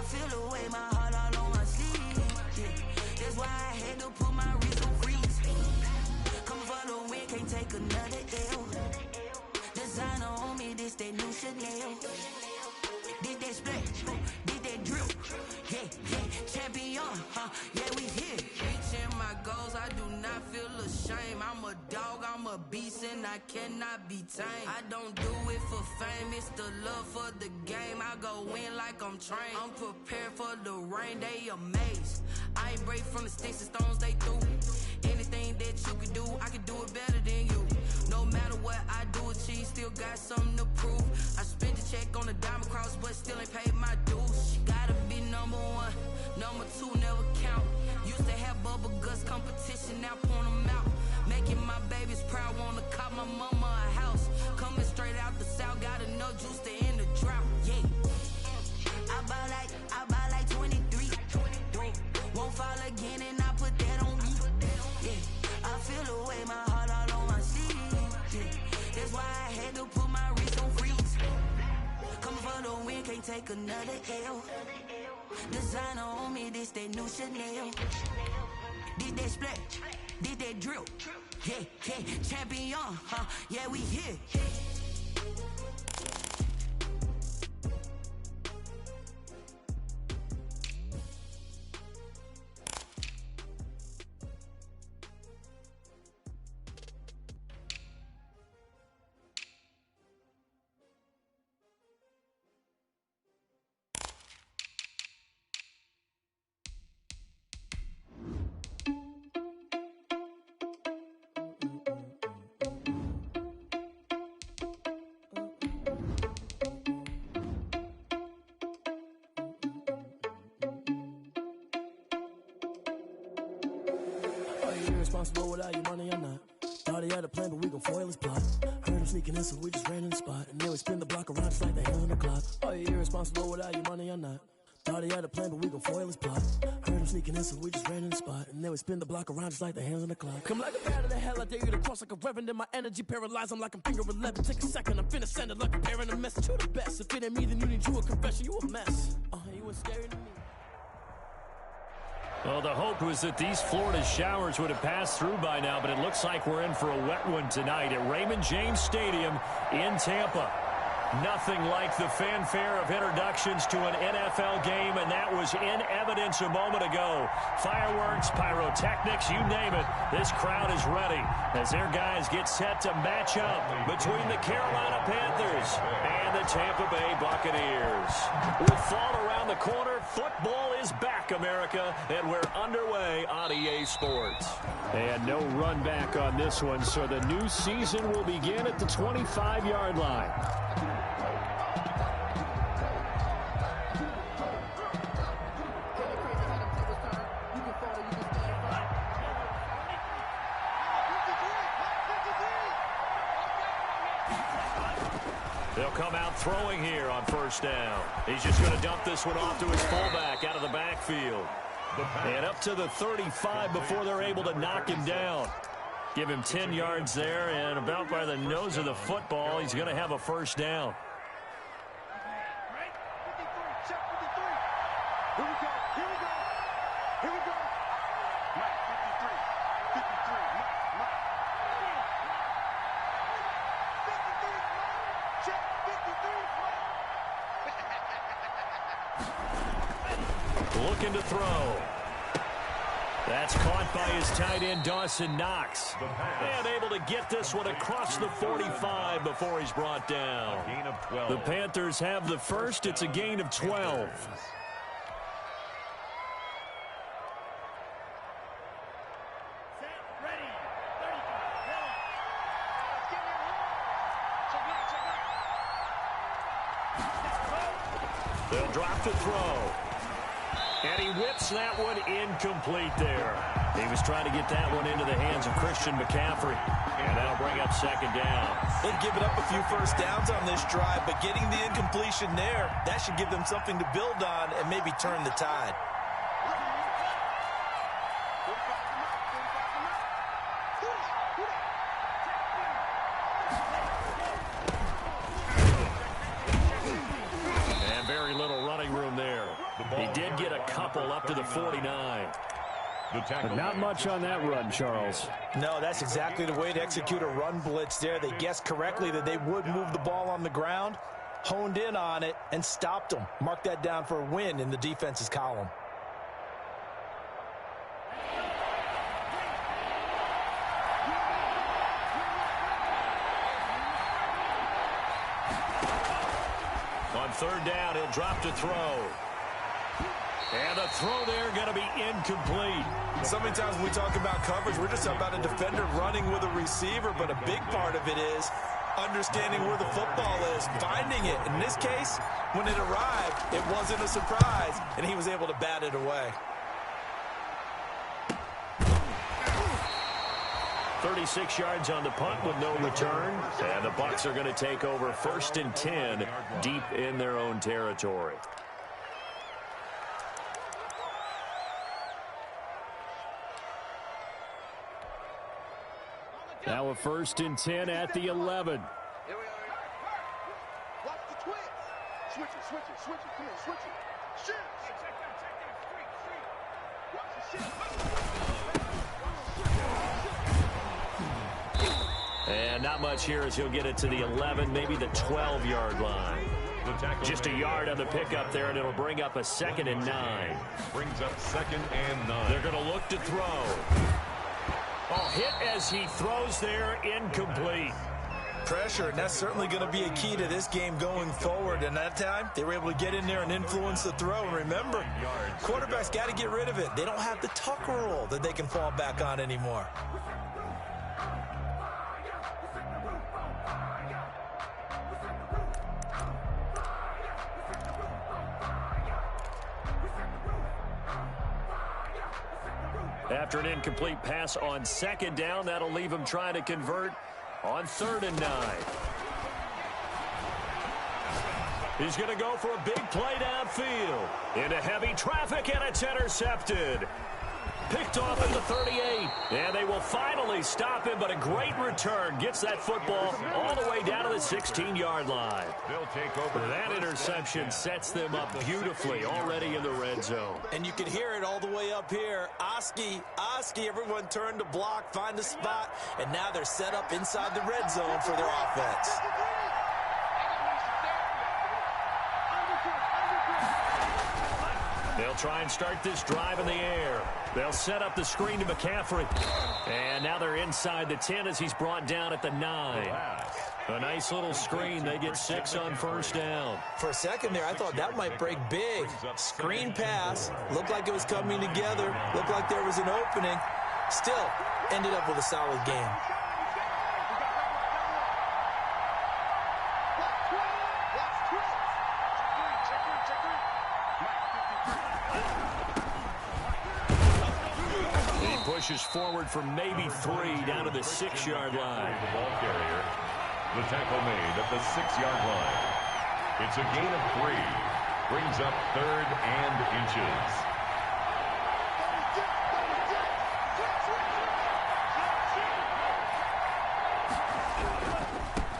feel the way, my heart all on my sleeve. Yeah. That's why I had to put my wrist on freeze. Coming for the win, can't take another L. Designer on me, this that new Chanel. Did that splash, did that drip. Yeah, champion, yeah, we here. Reaching my goals, I do not feel ashamed. I'm a dog, I'm a beast, and I cannot be tamed. I don't do it for fame, it's the love for the game. I go in like I'm trained. I'm prepared for the rain, they amazed. I ain't break from the sticks and stones they threw. Anything that you can do, I can do it better than you. No matter what I do, achieve, still got something to prove. I spent the check on the diamond cross, but still ain't paid my dues. She gotta be number one, number two never count. Used to have bubble guts competition, now point them out. Making my babies proud, wanna cop my mama a house. Coming straight out the south, got enough juice to end the drought. Yeah, I buy like 23. Won't fall again, and I put that on me. Yeah, I feel the way, my heart all on my sleeve. Yeah, that's why I had to put my wrist on freeze. Coming for the win, can't take another L. Designer on me, this that new Chanel. Did that splash, did that drip. Yeah, champion, yeah, we here. Responsible without your money or not. Thought he had a plan, but we gon' foil his plot. Heard him sneaking in, so we just ran in the spot. And then we spin the block around just like the hands on the clock. Are you irresponsible without your money or not? Thought he had a plan, but we gon' foil his plot. Heard him sneaking in, so we just ran in the spot. And then we spin the block around just like the hands on the clock. Come like a bat of the hell, I dare you to cross like a reverend. In my energy paralyzed, I'm like I'm finger 11. Take a second, I'm finna send it like a parent a message. You the best. If it ain't me, then you need you a confession. You a mess. You was scary to me. Well, the hope was that these Florida showers would have passed through by now, but it looks like we're in for a wet one tonight at Raymond James Stadium in Tampa. Nothing like the fanfare of introductions to an NFL game, and that was in evidence a moment ago. Fireworks, pyrotechnics, you name it. This crowd is ready as their guys get set to match up between the Carolina Panthers and the Tampa Bay Buccaneers. With fall around the corner, football is back, America, and we're underway on EA Sports. And no run back on this one, so the new season will begin at the 25-yard line. They'll come out throwing here on first down. He's just going to dump this one off to his fullback out of the backfield. And up to the 35 before they're able to knock him down. Give him 10 yards there, and about by the nose of the football, he's going to have a first down. Looking to throw. That's caught by his tight end, Dawson Knox. And able to get this one across the 45 before he's brought down. Gain of 12. The Panthers have the first. It's a gain of 12. They'll drop to throw. And he whips that one incomplete there. He was trying to get that one into the hands of Christian McCaffrey. And that'll bring up second down. They've given up a few first downs on this drive, but getting the incompletion there, that should give them something to build on and maybe turn the tide. did get a couple up to the 49. But not much on that run, Charles. No, that's exactly the way to execute a run blitz there. They guessed correctly that they would move the ball on the ground, honed in on it, and stopped them. Mark that down for a win in the defense's column. On third down, he'll drop to throw. And the throw there going to be incomplete. So many times when we talk about coverage, we're just about a defender running with a receiver, but a big part of it is understanding where the football is, finding it. In this case, when it arrived, it wasn't a surprise, and he was able to bat it away. 36 yards on the punt with no return. And the Bucs are going to take over 1st and 10 deep in their own territory. Now a 1st and 10 at the 11. Here we are. Watch the twist. Switch it, switch it, switch it. Come on, switch it. Shift. Watch the shift. And not much here as he'll get it to the 11, maybe the 12-yard line. Just a yard on the pickup there, and it'll bring up a 2nd and 9. Brings up 2nd and 9. They're going to look to throw. Oh, hit as he throws there, incomplete. Pressure, and that's certainly going to be a key to this game going forward. And that time, they were able to get in there and influence the throw. And remember, quarterbacks got to get rid of it. They don't have the tuck rule that they can fall back on anymore. After an incomplete pass on 2nd down, that'll leave him trying to convert on 3rd and 9. He's going to go for a big play downfield. Into heavy traffic, and it's intercepted. Picked off at the 38. And they will finally stop him, but a great return. Gets that football all the way down to the 16-yard line. They'll take over. That interception sets them up beautifully already in the red zone. And you can hear it all the way up here. Oski, everyone turned to block, find a spot, and now they're set up inside the red zone for their offense. They'll try and start this drive in the air. They'll set up the screen to McCaffrey. And now they're inside the 10 as he's brought down at the 9. A nice little screen. They get 6 on 1st down. For a second there, I thought that might break big. Screen pass. Looked like it was coming together. Looked like there was an opening. Still, ended up with a solid game. Pushes forward for maybe 3 down to the 6-yard line. The ball carrier. The tackle made at the 6-yard line. It's a gain of 3. Brings up 3rd and inches.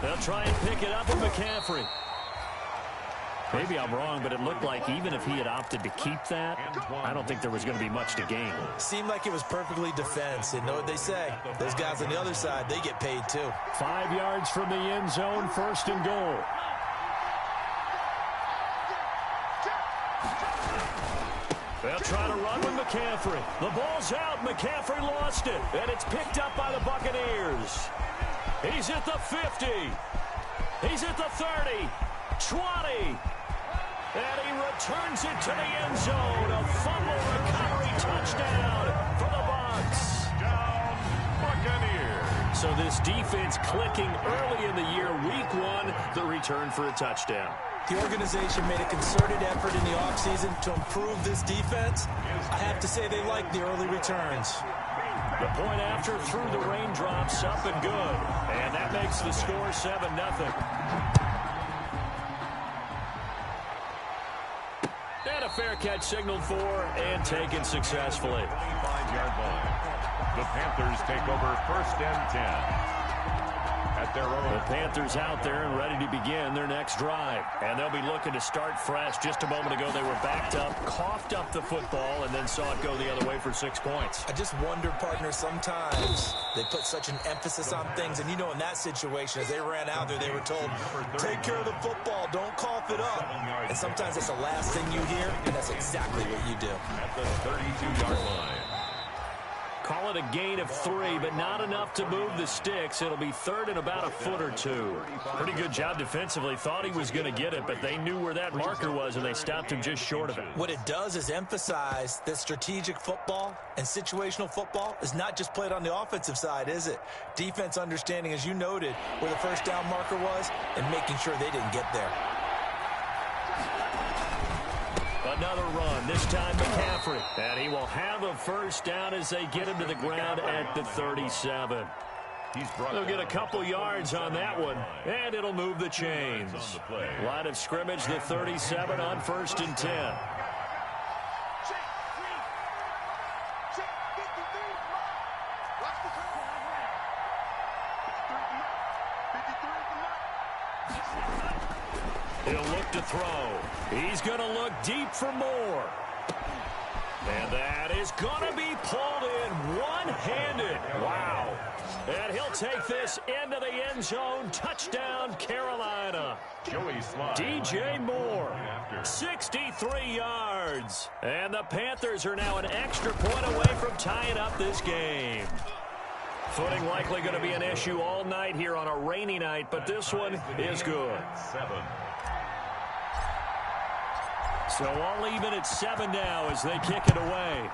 They'll try and pick it up with McCaffrey. Maybe I'm wrong, but it looked like even if he had opted to keep that, I don't think there was going to be much to gain. Seemed like it was perfectly defense. And know what they say? Those guys on the other side, they get paid too. 5 yards from the end zone, 1st and goal. They'll try to run with McCaffrey. The ball's out. McCaffrey lost it. And it's picked up by the Buccaneers. He's at the 50. He's at the 30. 20. And he returns it to the end zone. A fumble recovery touchdown for the Bucs. Down, Buccaneers. So this defense clicking early in the year. Week 1, the return for a touchdown. The organization made a concerted effort in the offseason to improve this defense. I have to say they like the early returns. The point after through the raindrops, up and good. And that makes the score 7-0. And a fair catch signaled for and taken successfully. 25-yard line. The Panthers take over 1st and 10. At their own. The Panthers out there and ready to begin their next drive. And they'll be looking to start fresh. Just a moment ago, they were backed up, coughed up the football, and then saw it go the other way for 6 points. I just wonder, partner, sometimes they put such an emphasis on things. And, you know, in that situation, as they ran out there, they were told, take care of the football, don't cough it up. And sometimes it's the last thing you hear, and that's exactly what you do. At the 32-yard line. Call it a gain of 3, but not enough to move the sticks. It'll be third and about a foot or two. Pretty good job defensively. Thought he was going to get it, but they knew where that marker was, and they stopped him just short of it. What it does is emphasize that strategic football and situational football is not just played on the offensive side, is it? Defense understanding, as you noted, where the first down marker was and making sure they didn't get there. Another run, this time McCaffrey. And he will have a first down as they get him to the ground at the 37. They'll get a couple yards on that one, and it'll move the chains. Line of scrimmage, the 37 on 1st and 10. He'll look to throw. He's going to look deep for more. And that is going to be pulled in one-handed. Wow. And he'll take this into the end zone. Touchdown, Carolina. DJ Moore, 63 yards. And the Panthers are now an extra point away from tying up this game. Footing likely going to be an issue all night here on a rainy night, but this one is good. 7. So all even at 7 now as they kick it away.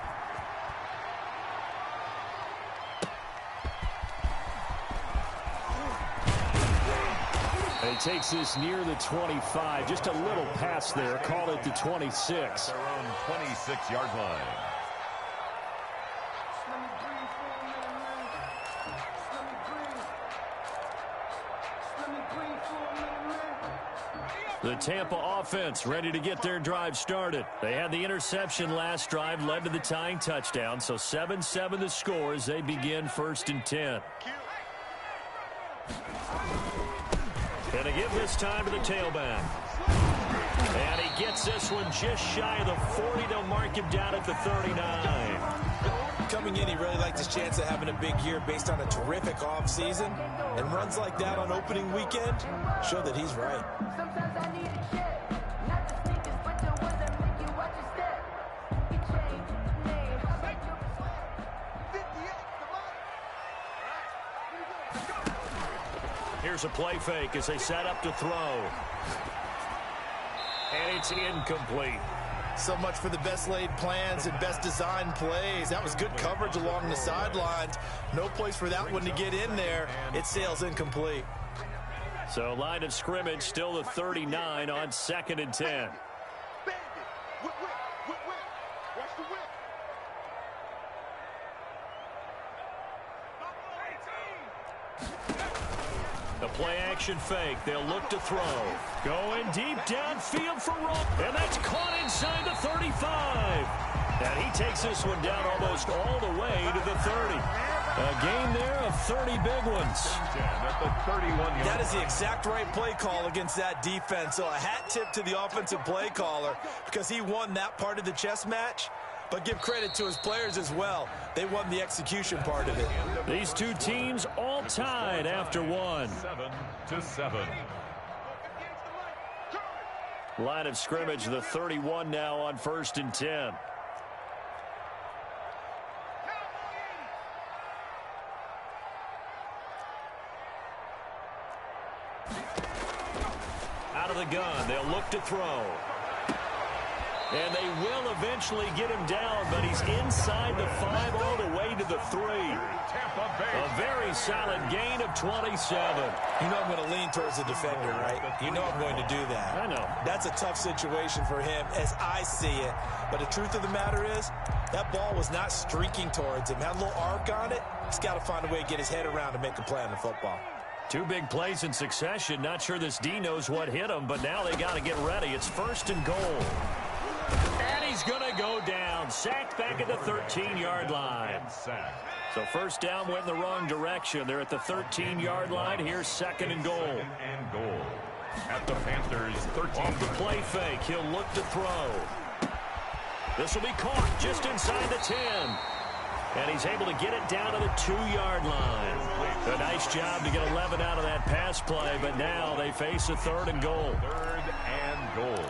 He takes this near the 25. Just a little pass there. Call it the 26. Their own 26-yard line. The Tampa offense ready to get their drive started. They had the interception last drive, led to the tying touchdown. So 7-7 the score as they begin 1st and 10. And to give this time to the tailback. And he gets this one just shy of the 40. They'll mark him down at the 39. Coming in, he really liked his chance of having a big year based on a terrific offseason. And runs like that on opening weekend show that he's right. Here's a play fake as they set up to throw. And it's incomplete. So much for the best laid plans and best designed plays. That was good coverage along the sidelines. No place for that one to get in there. It sails incomplete. So line of scrimmage still the 39 on 2nd and 10. The play action fake. They'll look to throw. Going deep downfield for Roll. And that's caught inside the 35. And he takes this one down almost all the way to the 30. A gain there of 30 big ones. That is the exact right play call against that defense. So a hat tip to the offensive play caller because he won that part of the chess match. But give credit to his players as well. They won the execution part of it. These two teams all tied after one. 7-7. Line of scrimmage, the 31 now on 1st and 10. Out of the gun, they'll look to throw. And they will eventually get him down, but he's inside the 5 all the way to the 3. A very solid gain of 27. You know I'm going to lean towards the defender, right? You know I'm going to do that. I know. That's a tough situation for him as I see it. But the truth of the matter is, that ball was not streaking towards him. Had a little arc on it. He's got to find a way to get his head around and make a play on the football. 2 big plays in succession. Not sure this D knows what hit him, but now they got to get ready. It's 1st and goal. And he's he's going to go down. Sacked back at the 13-yard line. So first down went in the wrong direction. They're at the 13-yard line. Here's second and goal. At the Panthers, 13. Off the play fake. He'll look to throw. This will be caught just inside the 10. And he's able to get it down to the 2-yard line. A nice job to get 11 out of that pass play, but now they face a third and goal. Third and goal.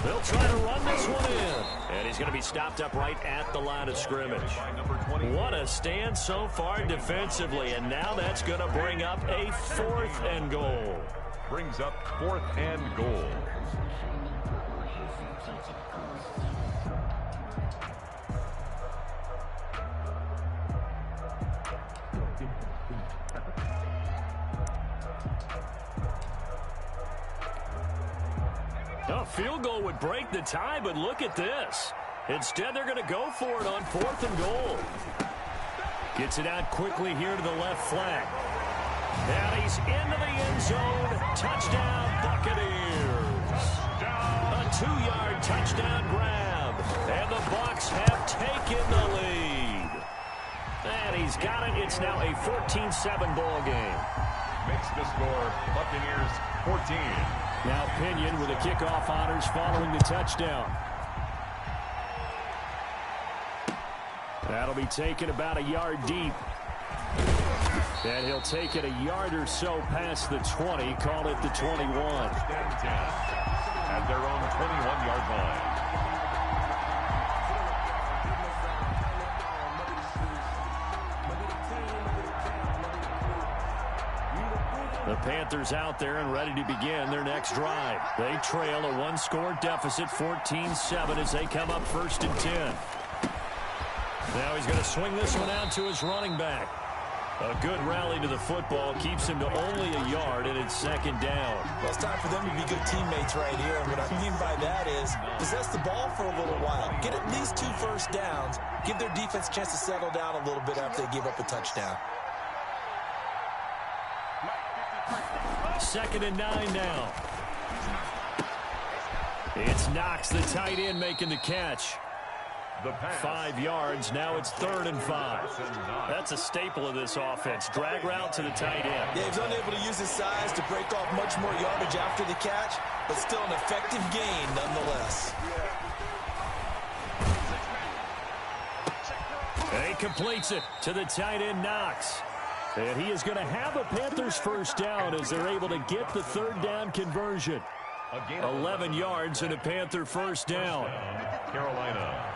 They'll try to run this one in. And he's going to be stopped up right at the line of scrimmage. What a stand so far defensively. And now that's going to bring up a fourth and goal. Brings up fourth and goal. A field goal would break the tie, but look at this. Instead, they're going to go for it on fourth and goal. Gets it out quickly here to the left flank. And he's into the end zone. Touchdown, Buccaneers. A 2-yard touchdown grab. And the Bucs have taken the lead. And he's got it. It's now a 14-7 ball game. Makes the score Buccaneers 14. Now Pinion with the kickoff honors following the touchdown. That'll be taken about a yard deep. And he'll take it a yard or so past the 20, call it the 21. At their own 21-yard line. The Panthers out there and ready to begin their next drive. They trail a one-score deficit, 14-7, as they come up first and 10. Now he's going to swing this one out to his running back. A good rally to the football keeps him to only a yard, and it's second down. Well, it's time for them to be good teammates right here. And what I mean by that is possess the ball for a little while. Get at least 2 first downs. Give their defense a chance to settle down a little bit after they give up a touchdown. Second and 9 now. It's Knox, the tight end, making the catch. 5 yards. Now it's 3rd and 5. That's a staple of this offense. Drag route to the tight end. Yeah, he's unable to use his size to break off much more yardage after the catch, but still an effective gain nonetheless. And he completes it to the tight end, Knox. And he is going to have a Panthers first down as they're able to get the 3rd down conversion. 11 yards and a Panther first down. Carolina.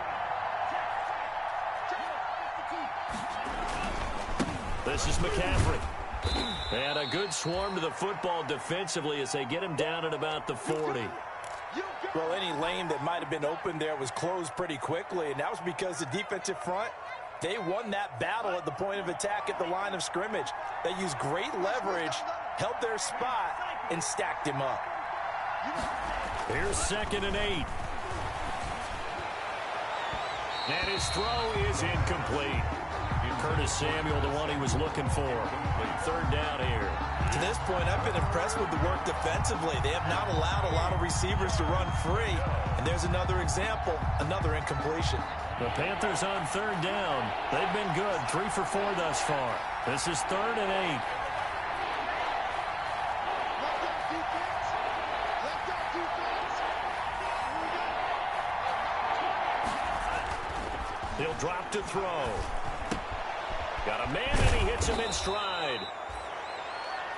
This is McCaffrey. And a good swarm to the football defensively as they get him down at about the 40. Well, any lane that might have been open there was closed pretty quickly, and that was because the defensive front, they won that battle at the point of attack at the line of scrimmage. They used great leverage, held their spot, and stacked him up. Here's 2nd and 8. And his throw is incomplete. Curtis Samuel, the one he was looking for. 3rd down here. To this point, I've been impressed with the work defensively. They have not allowed a lot of receivers to run free. And there's another example, another incompletion. The Panthers on 3rd down. They've been good, 3 for 4 thus far. This is 3rd and 8. He'll drop to throw. Got a man, and he hits him in stride.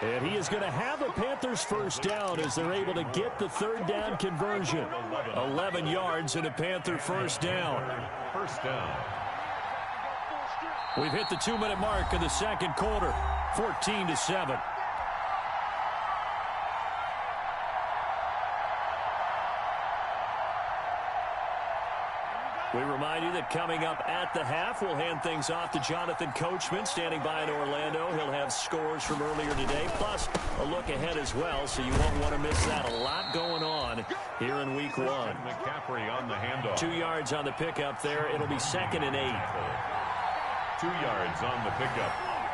And he is going to have a Panthers first down as they're able to get the 3rd down conversion. 11 yards and a Panther first down. First down. We've hit the 2-minute mark of the second quarter, 14-7. We remind you that coming up at the half, we'll hand things off to Jonathan Coachman, standing by in Orlando. He'll have scores from earlier today, plus a look ahead as well, so you won't want to miss that. A lot going on here in Week 1. McCaffrey on the handoff. 2 yards on the pickup there. It'll be 2nd and 8. 2 yards on the pickup.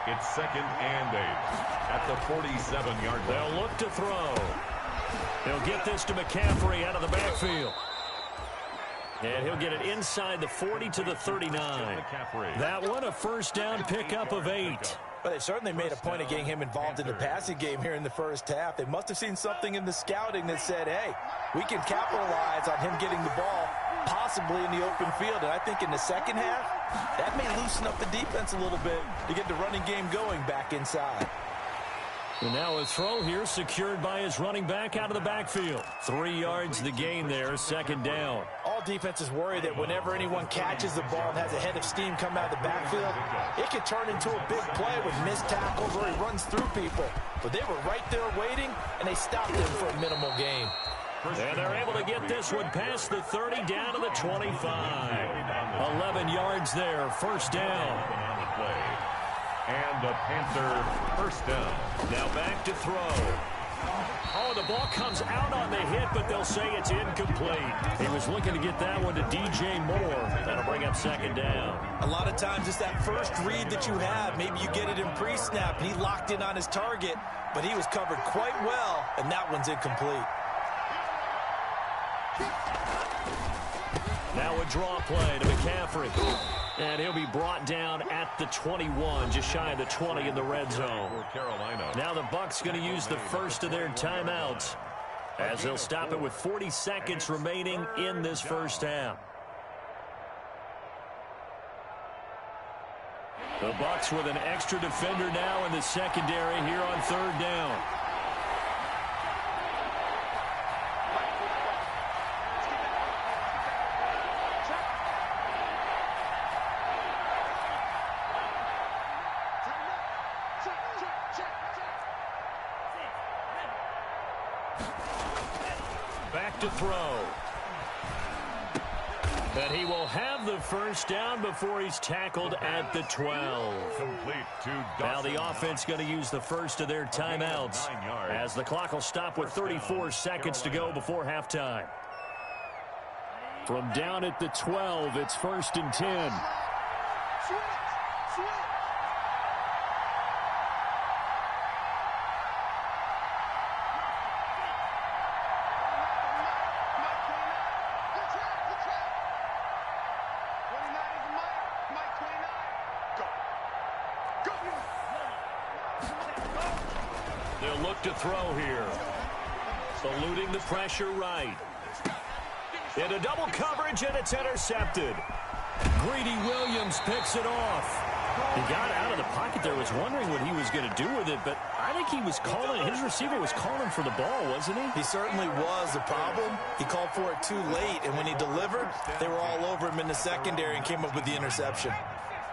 It's 2nd and 8 at the 47-yard line. They'll look to throw. He'll get this to McCaffrey out of the backfield. And he'll get it inside the 40 to the 39. That one, a first down pickup of 8. But they certainly made a point of getting him involved in the passing game here in the first half. They must have seen something in the scouting that said, hey, we can capitalize on him getting the ball possibly in the open field. And I think in the second half, that may loosen up the defense a little bit to get the running game going back inside. And now a throw here secured by his running back out of the backfield. 3 yards the gain there, 2nd down. All defenses worry that whenever anyone catches the ball and has a head of steam come out of the backfield, it can turn into a big play with missed tackles or he runs through people. But they were right there waiting, and they stopped him for a minimal gain. And they're able to get this one past the 30 down to the 25. 11 yards there, first down. And the Panther first down. Now back to throw. Oh, the ball comes out on the hit, but they'll say it's incomplete. He was looking to get that one to DJ Moore. That'll bring up 2nd down. A lot of times it's that first read that you have. Maybe you get it in pre-snap, and he locked in on his target, but he was covered quite well, and that one's incomplete. Now a draw play to McCaffrey. And he'll be brought down at the 21, just shy of the 20 in the red zone. Now the Bucs going to use the first of their timeouts as they'll stop it with 40 seconds remaining in this first half. The Bucs with an extra defender now in the secondary here on 3rd down. Back to throw. And he will have the first down before he's tackled at the 12. Now the offense going to use the first of their timeouts as the clock will stop with 34 seconds to go before halftime. From down at the 12, it's 1st and 10. They'll look to throw here. Eluding the pressure right. Into double coverage, and it's intercepted. Greedy Williams picks it off. He got out of the pocket there, was wondering what he was going to do with it, but I think he was calling, his receiver was calling for the ball, wasn't he? He certainly was. The problem, he called for it too late, and when he delivered, they were all over him in the secondary and came up with the interception.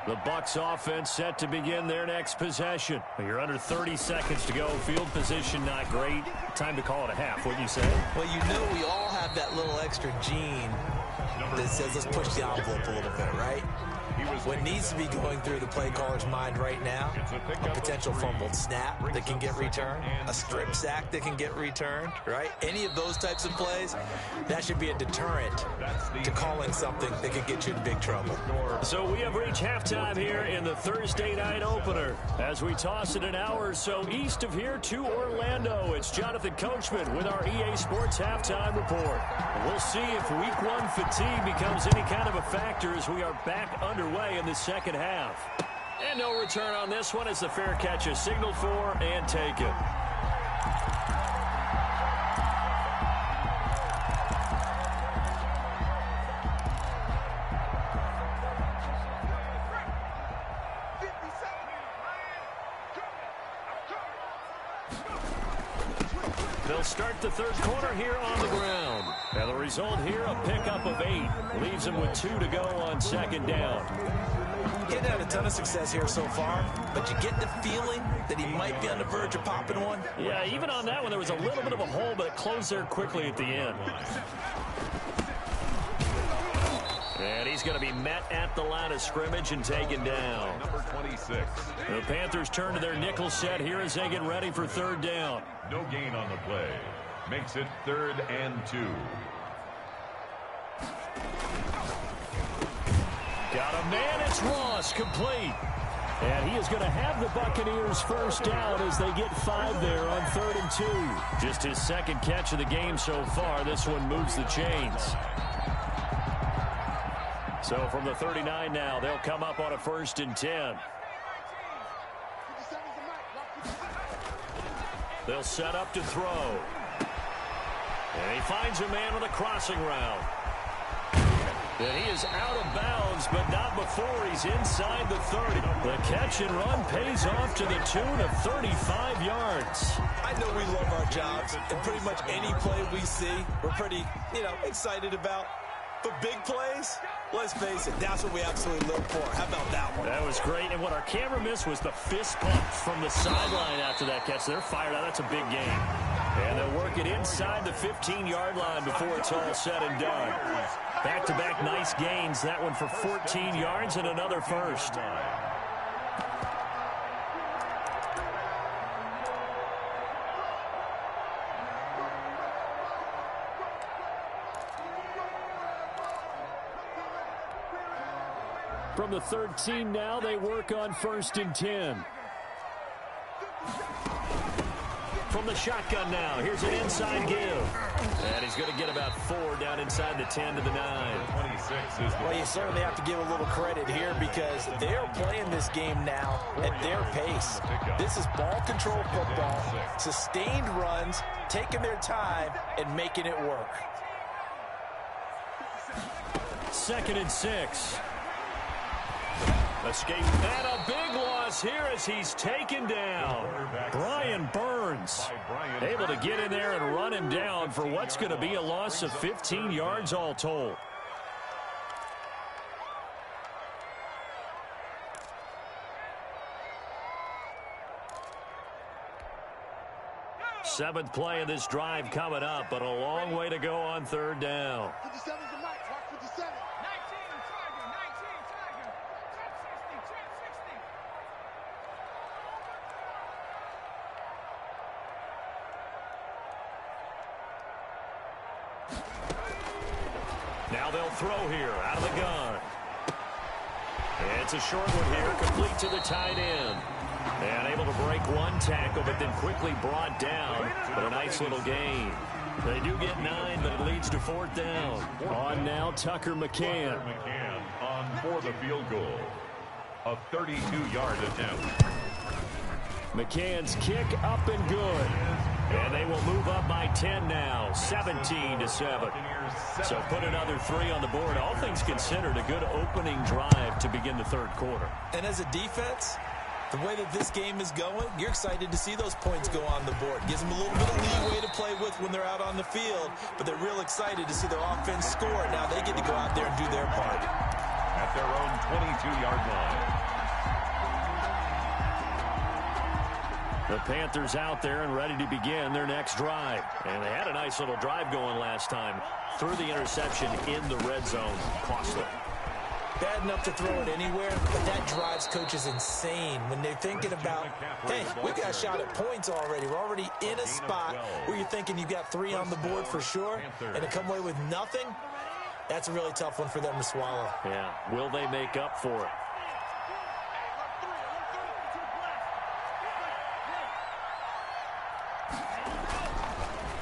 The Bucs offense set to begin their next possession. You're under 30 seconds to go. Field position not great. Time to call it a half, wouldn't you say? Well, you know we all have that little extra gene that says let's push the envelope a little bit, right? What needs to be going through the play caller's mind right now, a potential fumbled snap that can get returned, a strip sack that can get returned, right? Any of those types of plays, that should be a deterrent to calling something that could get you in big trouble. So we have reached halftime here in the Thursday night opener. As we toss it an hour or so east of here to Orlando, it's Jonathan Coachman with our EA Sports Halftime Report. We'll see if Week 1 fatigue becomes any kind of a factor as we are back underway in the second half. And no return on this one as the fair catch is signaled for and taken. They'll start the third quarter here on the ground. And the result here, a pickup of 8. Leaves him with 2 to go on 2nd down. He hadn't had a ton of success here so far, but you get the feeling that he might be on the verge of popping one. Yeah, even on that one, there was a little bit of a hole, but it closed there quickly at the end. And he's going to be met at the line of scrimmage and taken down. Number 26. The Panthers turn to their nickel set here as they get ready for third down. No gain on the play. Makes it 3rd and 2. Got a man, it's Ross, complete. And he is going to have the Buccaneers first down as they get 5 there on 3rd and 2. Just his second catch of the game so far. This one moves the chains. So from the 39 now, they'll come up on a 1st and 10. They'll set up to throw. And he finds a man with a crossing route. And he is out of bounds, but not before he's inside the 30. The catch and run pays off to the tune of 35 yards. I know we love our jobs, and pretty much any play we see, we're pretty, excited about. But big plays, let's face it, that's what we absolutely live for. How about that one? That was great, and what our camera missed was the fist pump from the sideline after that catch. They're fired out. That's a big game. And they'll work it inside the 15-yard line before it's all said and done. Back-to-back nice gains. That one for 14 yards and another first. From the 13 now, they work on 1st and 10. From the shotgun now, here's an inside give. And he's going to get about 4 down inside the 10 to the 9. 26 is the Well, you certainly have to give a little credit here because they're playing this game now at their pace. This is ball control football, sustained runs, taking their time, and making it work. 2nd and 6. Escape, and a big loss here as he's taken down. Brian Burns able to get in there and run him down for what's going to be a loss of 15 yards all told. Seventh play of this drive coming up, but a long way to go on 3rd down. 57 is the mic. Watch 57. Now they'll throw here out of the gun. It's a short one here, complete to the tight end. And able to break one tackle, but then quickly brought down. But a nice little gain. They do get 9, but it leads to 4th down. On now, Tucker McCann. McCann on for the field goal. A 32-yard attempt. McCann's kick up and good. And they will move up by 10 now, 17-7. So put another 3 on the board. All things considered, a good opening drive to begin the 3rd quarter. And as a defense, the way that this game is going, you're excited to see those points go on the board. Gives them a little bit of leeway to play with when they're out on the field, but they're real excited to see their offense score. Now they get to go out there and do their part. At their own 22-yard line. The Panthers out there and ready to begin their next drive. And they had a nice little drive going last time. Threw the interception in the red zone. Costly. Bad enough to throw it anywhere, but that drives coaches insane when they're thinking about, hey, we got a shot at points already. We're already in a spot where you're thinking you got 3 on the board for sure, and to come away with nothing, that's a really tough one for them to swallow. Yeah, will they make up for it?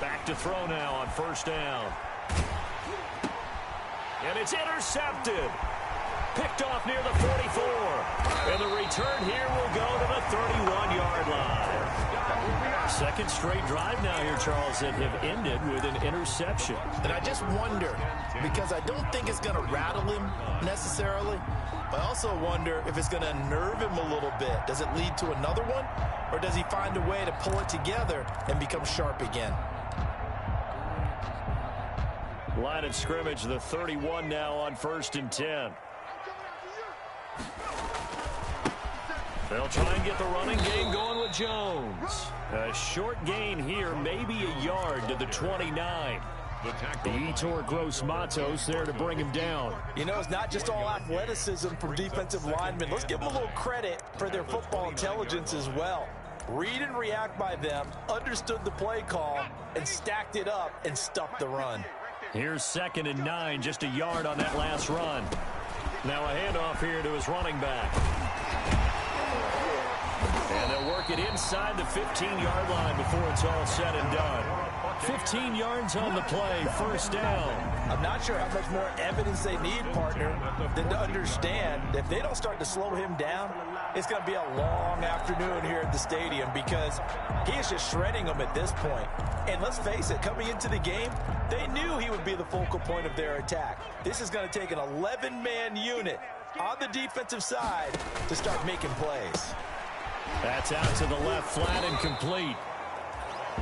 Back to throw now on 1st down. And it's intercepted. Picked off near the 44. And the return here will go to the 31-yard line. Second straight drive now here, Charles, that have ended with an interception. And I just wonder, because I don't think it's going to rattle him necessarily, but I also wonder if it's going to unnerve him a little bit. Does it lead to another one, or does he find a way to pull it together and become sharp again? Line of scrimmage, the 31 now on 1st and 10. They'll try and get the running game going with Jones. A short gain here, maybe a yard to the 29. The Etor Gross Matos there to bring him down. You know, it's not just all athleticism from defensive linemen. Let's give them a little credit for their football intelligence as well. Read and react by them, understood the play call, and stacked it up and stuffed the run. Here's 2nd and 9, just a yard on that last run. Now a handoff here to his running back. And they'll work it inside the 15-yard line before it's all said and done. 15 yards on the play, first down. I'm not sure how much more evidence they need, partner, than to understand that if they don't start to slow him down, it's going to be a long afternoon here at the stadium because he is just shredding them at this point. And let's face it, coming into the game, they knew he would be the focal point of their attack. This is going to take an 11-man unit on the defensive side to start making plays. That's out to the left, flat and complete.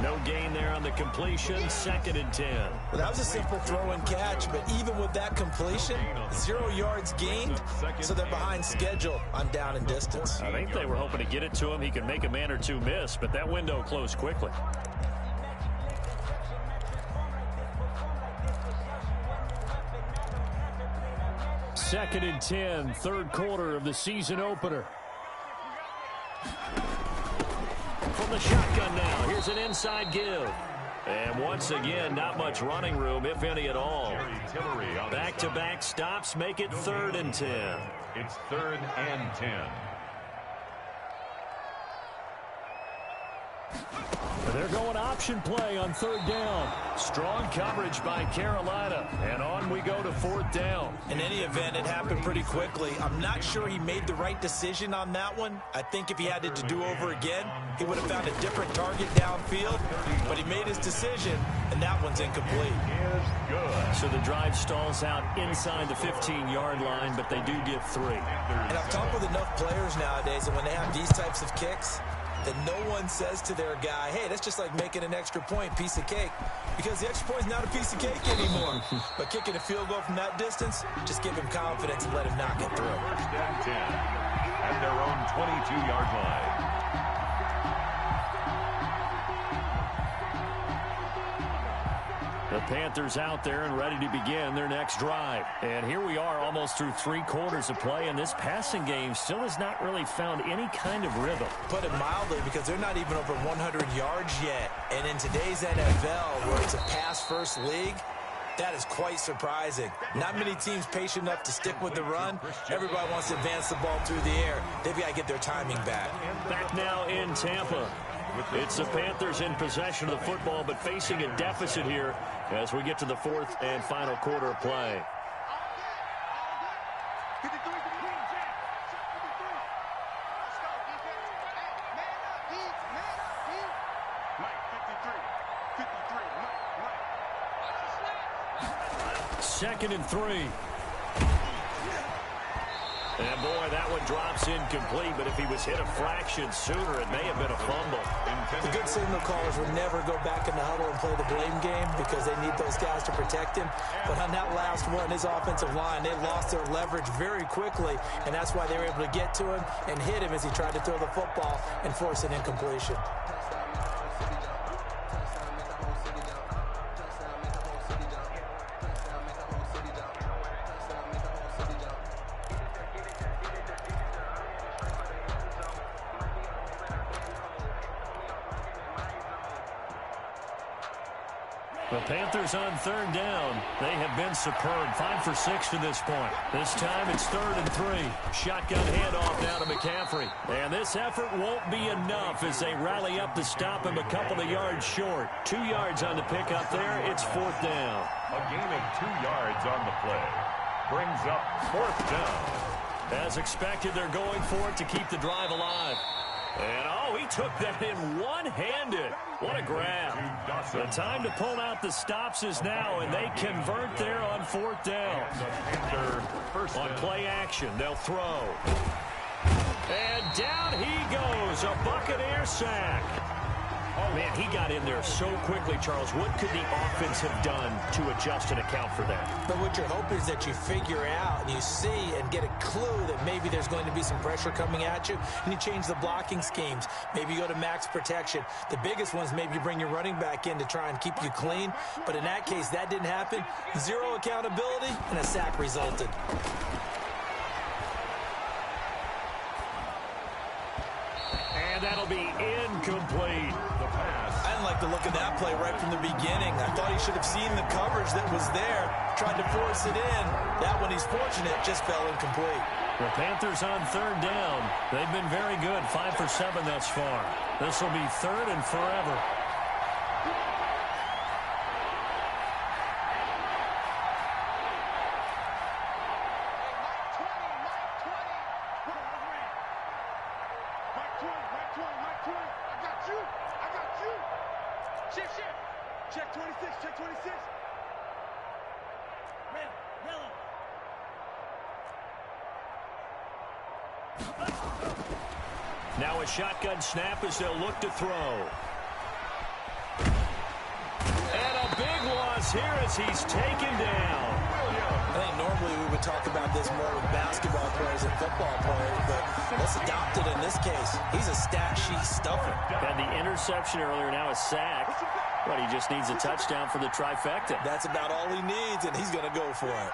No gain there on the completion, 2nd and 10. Well, that was a simple throw and catch, but even with that completion, 0 yards gained, so they're behind schedule on down and distance. I think they were hoping to get it to him. He could make a man or two miss, but that window closed quickly. Second and 10, third quarter of the season opener. From the shotgun now, here's an inside give. And once again, not much running room, if any at all. Back-to-back stops make it 3rd and 10. It's 3rd and 10. They're going option play on 3rd down. Strong coverage by Carolina. And on we go to 4th down. In any event, it happened pretty quickly. I'm not sure he made the right decision on that one. I think if he had it to do over again, he would have found a different target downfield. But he made his decision, and that one's incomplete. So the drive stalls out inside the 15-yard line, but they do get 3. And I've talked with enough players nowadays, and when they have these types of kicks, that no one says to their guy, hey, that's just like making an extra point, piece of cake. Because the extra point is not a piece of cake anymore. But kicking a field goal from that distance, just give him confidence and let him knock it through. 1st and 10 at their own 22-yard line. The Panthers out there and ready to begin their next drive. And here we are almost through 3 quarters of play, and this passing game still has not really found any kind of rhythm. Put it mildly, because they're not even over 100 yards yet. And in today's NFL, where it's a pass-first league, that is quite surprising. Not many teams patient enough to stick with the run. Everybody wants to advance the ball through the air. They've got to get their timing back. Back now in Tampa. It's the Panthers in possession of the football, but facing a deficit here as we get to the 4th and final quarter of play. Second and 3. And boy, that one drops incomplete, but if he was hit a fraction sooner, it may have been a fumble. The good signal callers would never go back in the huddle and play the blame game because they need those guys to protect him. But on that last one, his offensive line, they lost their leverage very quickly, and that's why they were able to get to him and hit him as he tried to throw the football and force an incompletion. The Panthers on 3rd down. They have been superb. 5 for 6 to this point. This time it's 3rd and 3. Shotgun handoff now to McCaffrey. And this effort won't be enough as they rally up to stop him a couple of yards short. 2 yards on the pickup there. It's 4th down. A gain of 2 yards on the play. Brings up 4th down. As expected, they're going for it to keep the drive alive. And, oh, he took that in one-handed. What a grab. The time to pull out the stops is now, and they convert there on 4th down. On play action, they'll throw. And down he goes, a Buccaneer sack. Man, he got in there so quickly, Charles. What could the offense have done to adjust and account for that? But what you're hoping is that you figure out and you see and get a clue that maybe there's going to be some pressure coming at you, and you change the blocking schemes. Maybe you go to max protection. The biggest ones, maybe you bring your running back in to try and keep you clean. But in that case, that didn't happen. Zero accountability, and a sack resulted. And that'll be incomplete. The pass. I didn't like the look of that play right from the beginning. I thought he should have seen the coverage that was there, tried to force it in. That one, he's fortunate, just fell incomplete. The Panthers on third down. They've been very good, 5 for 7 thus far. This will be third and forever. Now a shotgun snap as they'll look to throw. And a big loss here as he's taken down. I think normally we would talk about this more with basketball players and football players, but let's adopt it in this case. He's a stat sheet stuffer. Had the interception earlier, now a sack. But he just needs a touchdown for the trifecta. That's about all he needs, and he's going to go for it.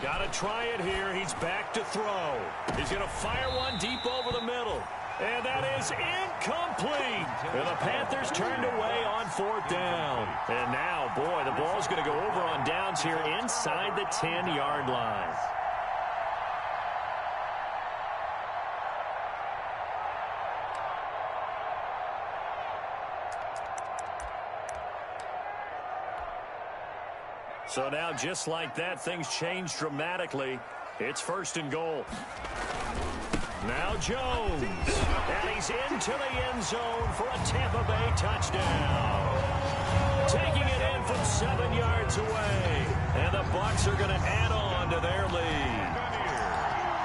Got to try it here. He's back to throw. He's going to fire one deep over the middle. And that is incomplete. And the Panthers turned away on fourth down. And now, boy, the ball's going to go over on downs here inside the 10-yard line. So now, just like that, things change dramatically. It's first and goal. Now Jones. And he's into the end zone for a Tampa Bay touchdown. Taking it in from 7 yards away. And the Bucs are going to add on to their lead.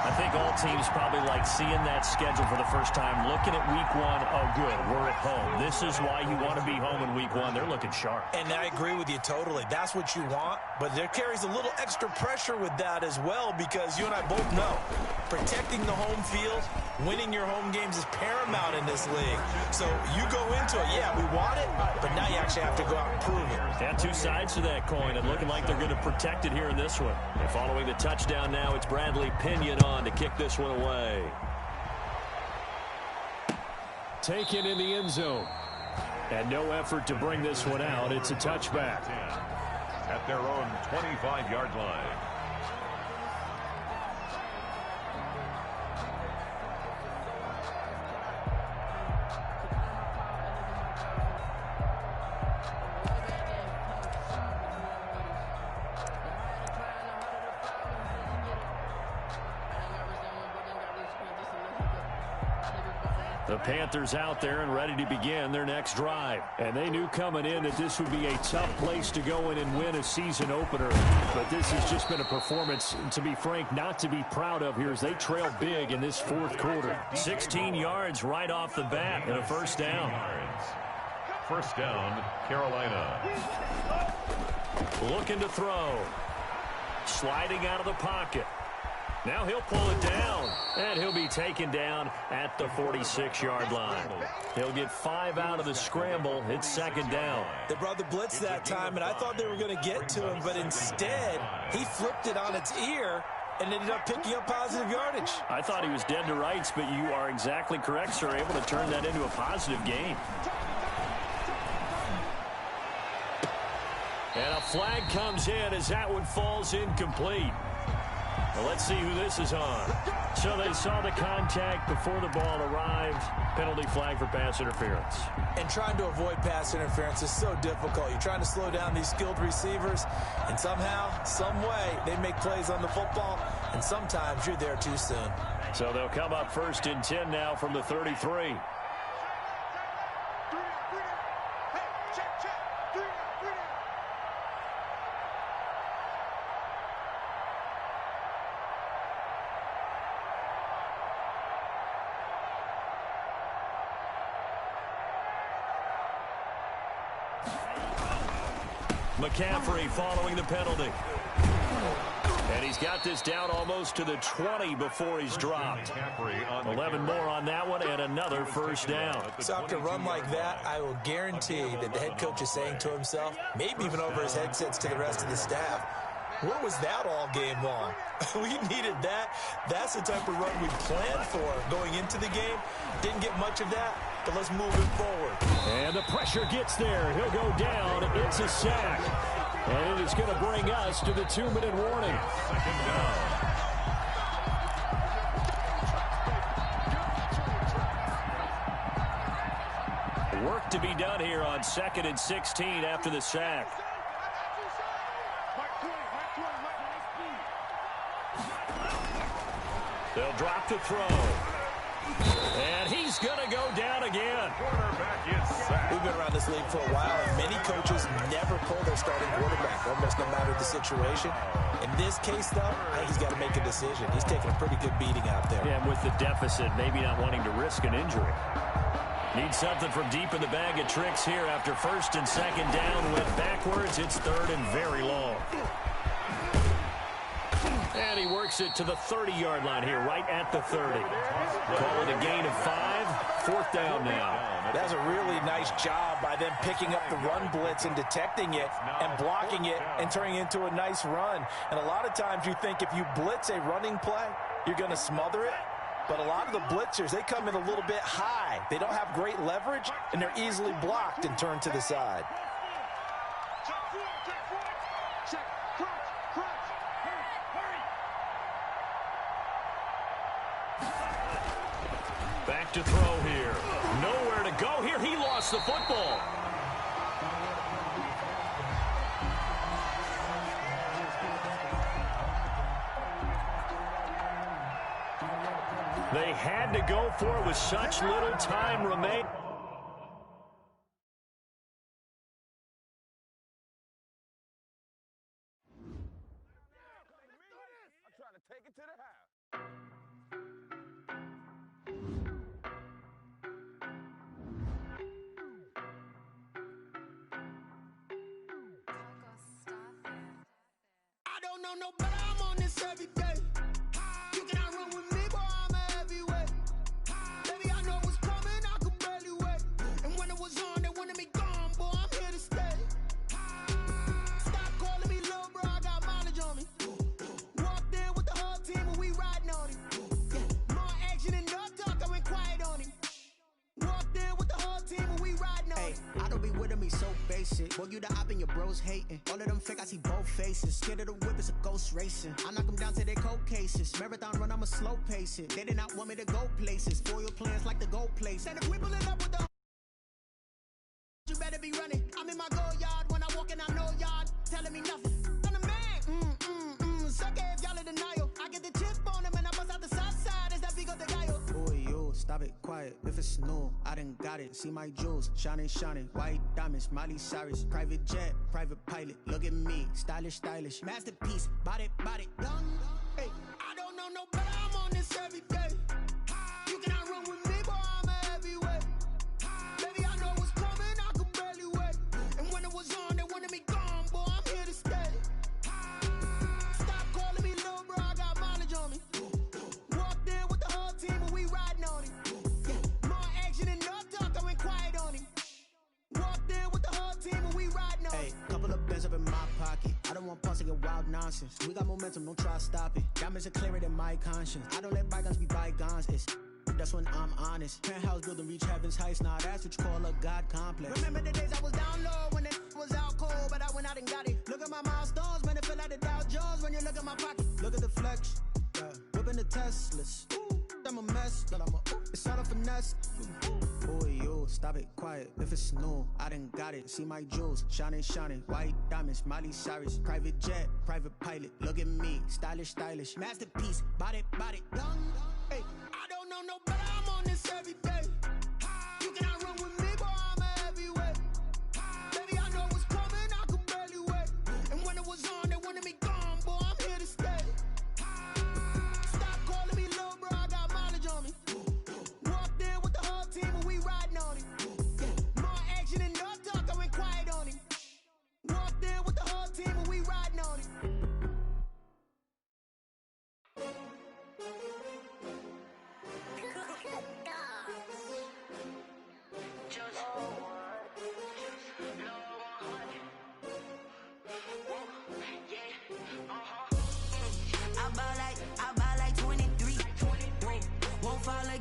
I think all teams probably like seeing that schedule for the first time, looking at week one. Oh, good, we're at home. This is why you want to be home in week one. They're looking sharp. And I agree with you totally. That's what you want, but there carries a little extra pressure with that as well, because you and I both know protecting the home field, winning your home games is paramount in this league. So you go into it, yeah, we want it, but now you actually have to go out and prove it. And two sides to that coin, and looking like they're going to protect it here in this one. And following the touchdown now, it's Bradley Pinion on to kick this one away. Taken in the end zone. And no effort to bring this one out. It's a touchback. At their own 25-yard line. The Panthers out there and ready to begin their next drive. And they knew coming in that this would be a tough place to go in and win a season opener. But this has just been a performance, to be frank, not to be proud of here as they trail big in this fourth quarter. 16 yards right off the bat and a first down. First down, Carolina. Looking to throw. Sliding out of the pocket. Now he'll pull it down, and he'll be taken down at the 46-yard line. He'll get 5 out of the scramble. It's second down. They brought the blitz that time, and I thought they were going to get to him, but instead, he flipped it on its ear and ended up picking up positive yardage. I thought he was dead to rights, but you are exactly correct, sir, able to turn that into a positive gain. And a flag comes in as that one falls incomplete. Well, let's see who this is on. So they saw the contact before the ball arrived. Penalty flag for pass interference. And trying to avoid pass interference is so difficult. You're trying to slow down these skilled receivers, and somehow, some way, they make plays on the football, and sometimes you're there too soon. So they'll come up first and 10 now from the 33. McCaffrey following the penalty. And he's got this down almost to the 20 before he's dropped. 11 more on that one and another first down. So after a run like that, I will guarantee that the head coach is saying to himself, maybe even over his headsets to the rest of the staff, what was that all game long? We needed that. That's the type of run we planned for going into the game. Didn't get much of that, but let's move it forward. And the pressure gets there. He'll go down. It's a sack. And it is going to bring us to the 2-minute warning. Second down. Work to be done here on 2nd and 16 after the sack. They'll drop the throw. And he's going to go down again. Quarterback is sacked. We've been around this league for a while, and many coaches never pull their starting quarterback, almost no matter the situation. In this case, though, I think he's got to make a decision. He's taking a pretty good beating out there. Yeah, and with the deficit, maybe not wanting to risk an injury. Needs something from deep in the bag of tricks here after 1st and 2nd down. Went backwards. It's 3rd and very long. And he works it to the 30-yard line here, right at the 30. Call it a gain of 5. 4th down now. That's a really nice job by them picking up the run blitz and detecting it and blocking it and turning it into a nice run. And a lot of times you think if you blitz a running play, you're going to smother it. But a lot of the blitzers, they come in a little bit high. They don't have great leverage, and they're easily blocked and turned to the side. Back to throw here. Nowhere to go here. He lost the football. They had to go for it with such little time remaining. I'm trying to take it to the house. I don't know no better, I'm on this every day. You cannot run with me, boy, I'm a heavyweight. Baby, I know what's coming, I could barely wait. And when it was on, they wanted me gone, boy, I'm here to stay. Stop calling me little bro, I got mileage on me. Walked in with the whole team and we riding on him. Yeah, more action and no talk, I went quiet on him. Walked in with the whole team and we riding on him. I don't be with him, he's so basic. Boy, you the op and your bros hating. All of them fake, I see both faces. Scared of the whip, it's a ghost racing. I knock them down to their cold cases. Marathon run, I'ma slow pace it. They did not want me to go places. Foil plans like the gold place. And if we pulling up with the you better be running. I'm in my go yard. When I walk in, I know yard. Telling me nothing. I'm the man. Suck it if y'all in denial. I get the chip on them and I bust out the south side. Is that Vigo the guy? Boy, yo, stop it, quiet. If it's new, I done got it. See my jewels, shining, shining. White diamonds, Miley Cyrus. Private jet, private pilot. Look at me, stylish, stylish. Masterpiece, body, young. Hey, I don't know no better, I'm on this every day. You cannot run with me, boy, I'm a heavyweight. Baby, I know what's coming, I could barely wait. And when it was on, they wanted me gone, boy, I'm here to stay. Stop calling me little bro, I got mileage on me. Walked in with the whole team and we riding on him. Yeah, more action and no talk, I went quiet on him. Walked in with the whole team and we riding on him. Hey, couple of bands up in my pocket. I don't want pause to get wild nonsense. We got momentum, don't try to stop it. Diamonds are clearer than my conscience. I don't let bygones be bygones. It's that's when I'm honest. Penthouse building reach heaven's heights. Now that's what you call a God complex. Remember the days I was down low when it was out cold, but I went out and got it. Look at my milestones, man, it feel like the Dow Jones when you look at my pocket. Look at the flex, yeah. Whipping the Teslas. Ooh, I'm a mess, but it's all a finesse. Boy, yo, stop it, quiet. If it's new, I done got it. See my jewels, shining, shining. White diamonds, Miley Cyrus. Private jet, private pilot. Look at me, stylish, stylish. Masterpiece, body, young. Hey, I don't know no better, I'm on this every day. You cannot run with me, boy, I'm a heavyweight. Baby, I know what's coming, I could barely wait. And when it was on, they wanted me gone, boy, I'm here to stay. Stop calling me little bro, I got mileage on me. Walked in with the whole team and we riding on him. Yeah, more action and no talk, I went quiet on him. Walked in with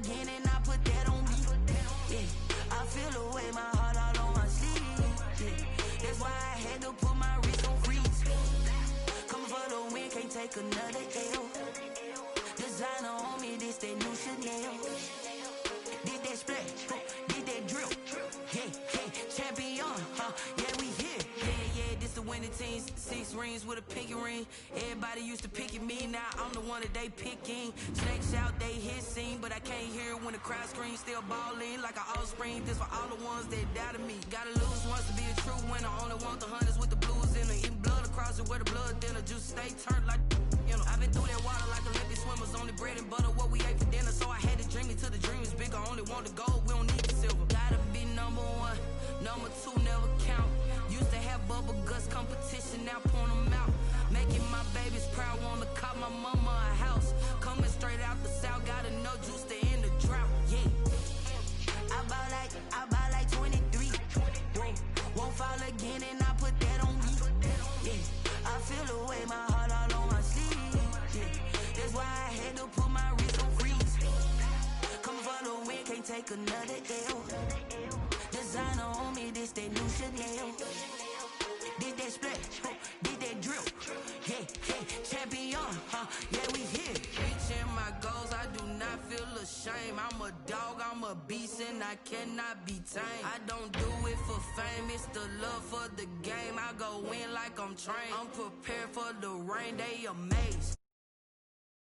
again and I put that on me. Yeah, I feel the way, my heart all on my sleeve. Yeah, that's why I had to put my wrist on freeze. Coming for the win, can't take another L. Designer on me, this that new Chanel. Did that splash, did that drill. Yeah, champion, yeah, we here. Yeah, this the winning teams. 6 rings with a pinky ring. Everybody used to pick at me, now I'm the one that they picking. Snakes out, they hit scene, but I can't hear it when the crowd screams. Still balling like an offspring. This for all the ones that doubted me. Gotta lose once to be a true winner. Only want the hunters with the blues in it. Eating blood across it where the blood dinner. Juice stay turned like, you know. I've been through that water like Olympic swimmers. Only bread and butter, what we ate for dinner. So I had to dream it till the dream is bigger. Only want the gold, we don't need the silver. Gotta be number 1, number 2 never count. Used to have bubble guts competition, now point them out. Making my babies proud, wanna cop my mama a house. Coming straight out the south, gotta know juice to end the drought. Yeah, I bought like 23. Won't fall again and I put that on me. Yeah, I feel the way, my heart all on my sleeve. Yeah, that's why I had to put my wrist on freeze. Coming for the win, can't take another L. Designer on me, this that new Chanel. Did that splash, did that drill. Yeah, champion, yeah, we here. Reaching my goals, I do not feel ashamed. I'm a dog, I'm a beast, and I cannot be tamed. I don't do it for fame, it's the love for the game. I go in like I'm trained. I'm prepared for the rain, they amazed.